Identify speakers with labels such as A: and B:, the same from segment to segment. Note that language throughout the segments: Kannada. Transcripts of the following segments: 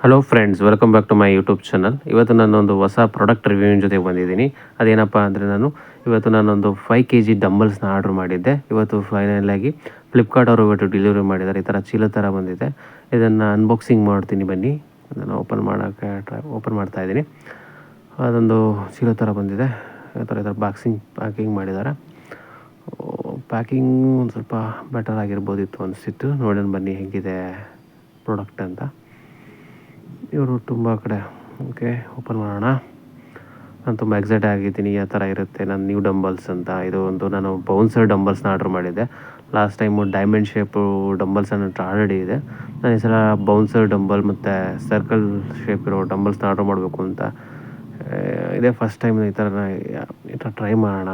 A: Hello friends, welcome back to my YouTube channel. ಇವತ್ತು ನಾನೊಂದು ಹೊಸ ಪ್ರಾಡಕ್ಟ್ ರಿವ್ಯೂವಿನ ಜೊತೆಗೆ ಬಂದಿದ್ದೀನಿ. ಅದೇನಪ್ಪ ಅಂದರೆ ಇವತ್ತು ನಾನೊಂದು 5 kg ಡಂಬಲ್ಸ್ನ ಆರ್ಡ್ರ್ ಮಾಡಿದ್ದೆ. ಇವತ್ತು ಫೈನಲಾಗಿ ಫ್ಲಿಪ್ಕಾರ್ಟ್ ಅವರು ಇವತ್ತು ಡೆಲಿವರಿ ಮಾಡಿದ್ದಾರೆ. ಈ ಥರ ಚೀಲ ಥರ ಬಂದಿದೆ. ಇದನ್ನು ಅನ್ಬಾಕ್ಸಿಂಗ್ ಮಾಡ್ತೀನಿ ಬನ್ನಿ. ನಾನು ಓಪನ್ ಮಾಡ್ತಾಯಿದ್ದೀನಿ. ಅದೊಂದು ಚೀಲ ಥರ ಬಂದಿದೆ. ಈ ಥರ ಪ್ಯಾಕಿಂಗ್ ಮಾಡಿದ್ದಾರೆ. ಪ್ಯಾಕಿಂಗ್ ಒಂದು ಸ್ವಲ್ಪ ಬೆಟರ್ ಆಗಿರ್ಬೋದಿತ್ತು ಅನಿಸಿತ್ತು. ನೋಡೋಣ ಬನ್ನಿ ಹೇಗಿದೆ ಪ್ರಾಡಕ್ಟ್ ಅಂತ. ಇವರು ತುಂಬ ಕಡೆ ಓಕೆ ಓಪನ್ ಮಾಡೋಣ. ನಾನು ತುಂಬ ಎಕ್ಸೈಟ್ ಆಗಿದ್ದೀನಿ. ಯಾವ ಥರ ಇರುತ್ತೆ ನನ್ನ ನ್ಯೂ ಡಂಬಲ್ಸ್ ಅಂತ. ಇದು ಒಂದು ನಾನು ಬೌನ್ಸರ್ ಡಂಬಲ್ಸ್ನ ಆರ್ಡ್ರ್ ಮಾಡಿದ್ದೆ. Last time diamond shape dumbbells ಅನ್ನೋ ಆಲ್ರೆಡಿ ಇದೆ. ನಾನು ಈ ಸಲ ಬೌನ್ಸರ್ ಡಂಬಲ್ ಮತ್ತು ಸರ್ಕಲ್ ಶೇಪ್ ಇರೋ ಡಂಬಲ್ಸ್ನ ಆರ್ಡ್ರ್ ಮಾಡಬೇಕು ಅಂತ ಇದೇ ಫಸ್ಟ್ ಟೈಮ್ ಈ ಥರ ಟ್ರೈ ಮಾಡೋಣ.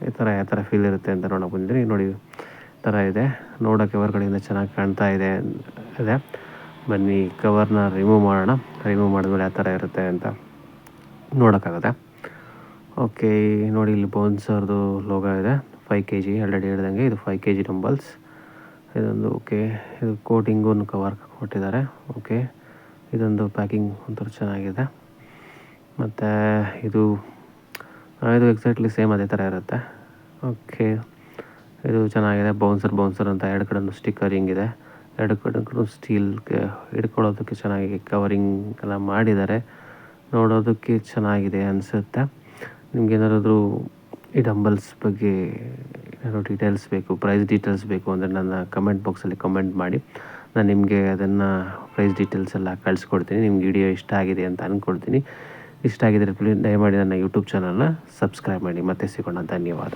A: ಯಾವ ಥರ ಫೀಲ್ ಇರುತ್ತೆ ಅಂತ ನೋಡೋಕೆ ಬಂದಿದ್ದೀನಿ. ನೋಡಿ ಈ ಥರ ಇದೆ. ನೋಡೋಕ್ಕೆ ಹೊರಗಡೆಯಿಂದ ಚೆನ್ನಾಗಿ ಕಾಣ್ತಾ ಇದೆ. ಬನ್ನಿ ಕವರ್ನ ರಿಮೂವ್ ಮಾಡೋಣ. ರಿಮೂವ್ ಮಾಡಿದ್ಮೇಲೆ ಯಾವ ಥರ ಇರುತ್ತೆ ಅಂತ ನೋಡೋಕ್ಕಾಗುತ್ತೆ. ಓಕೆ, ನೋಡಿ ಇಲ್ಲಿ ಬೌನ್ಸರ್ದು ಲೋಗೋ ಇದೆ. 5 kg ಆಲ್ರೆಡಿ ಹೇಳ್ದಂಗೆ ಇದು 5 kg ಡಂಬಲ್ಸ್. ಇದೊಂದು ಓಕೆ, ಇದು ಕೋಟಿಂಗು ಕವರ್ ಕೊಟ್ಟಿದ್ದಾರೆ. ಓಕೆ, ಇದೊಂದು ಪ್ಯಾಕಿಂಗ್ ಒಂಥರ ಚೆನ್ನಾಗಿದೆ. ಮತ್ತು ಇದು ಎಕ್ಸಾಕ್ಟ್ಲಿ ಸೇಮ್ ಅದೇ ಥರ ಇರುತ್ತೆ. ಓಕೆ, ಇದು ಚೆನ್ನಾಗಿದೆ. ಬೌನ್ಸರ್ ಅಂತ ಎರಡು ಕಡೆಯೂ ಸ್ಟಿಕ್ಕರಿಂಗ್ ಇದೆ. ಎರಡು ಕಡೆಗೂ ಸ್ಟೀಲ್ಗೆ ಹಿಡ್ಕೊಳ್ಳೋದಕ್ಕೆ ಚೆನ್ನಾಗಿ ಕವರಿಂಗ್ ಎಲ್ಲ ಮಾಡಿದ್ದಾರೆ. ನೋಡೋದಕ್ಕೆ ಚೆನ್ನಾಗಿದೆ ಅನಿಸುತ್ತೆ. ನಿಮ್ಗೇನಾದ್ರು ಈ ಡಂಬಲ್ಸ್ ಬಗ್ಗೆ ಏನಾದ್ರು ಡೀಟೇಲ್ಸ್ ಬೇಕು, ಪ್ರೈಸ್ ಡೀಟೇಲ್ಸ್ ಬೇಕು ಅಂದರೆ ನನ್ನ ಕಮೆಂಟ್ ಬಾಕ್ಸಲ್ಲಿ ಕಮೆಂಟ್ ಮಾಡಿ. ನಾನು ನಿಮಗೆ ಅದನ್ನು ಪ್ರೈಸ್ ಡೀಟೇಲ್ಸ್ ಎಲ್ಲ ಕಳಿಸ್ಕೊಡ್ತೀನಿ. ನಿಮ್ಗೆ ವಿಡಿಯೋ ಇಷ್ಟ ಆಗಿದೆ ಅಂತ ಅಂದ್ಕೊಳ್ತೀನಿ. ಇಷ್ಟ ಆಗಿದ್ದರೆ ಪ್ಲೀಸ್ ದಯಮಾಡಿ ನನ್ನ ಯೂಟ್ಯೂಬ್ ಚಾನಲ್ನ ಸಬ್ಸ್ಕ್ರೈಬ್ ಮಾಡಿ. ಮತ್ತೆ ಸಿಗೋಣ. ಧನ್ಯವಾದ.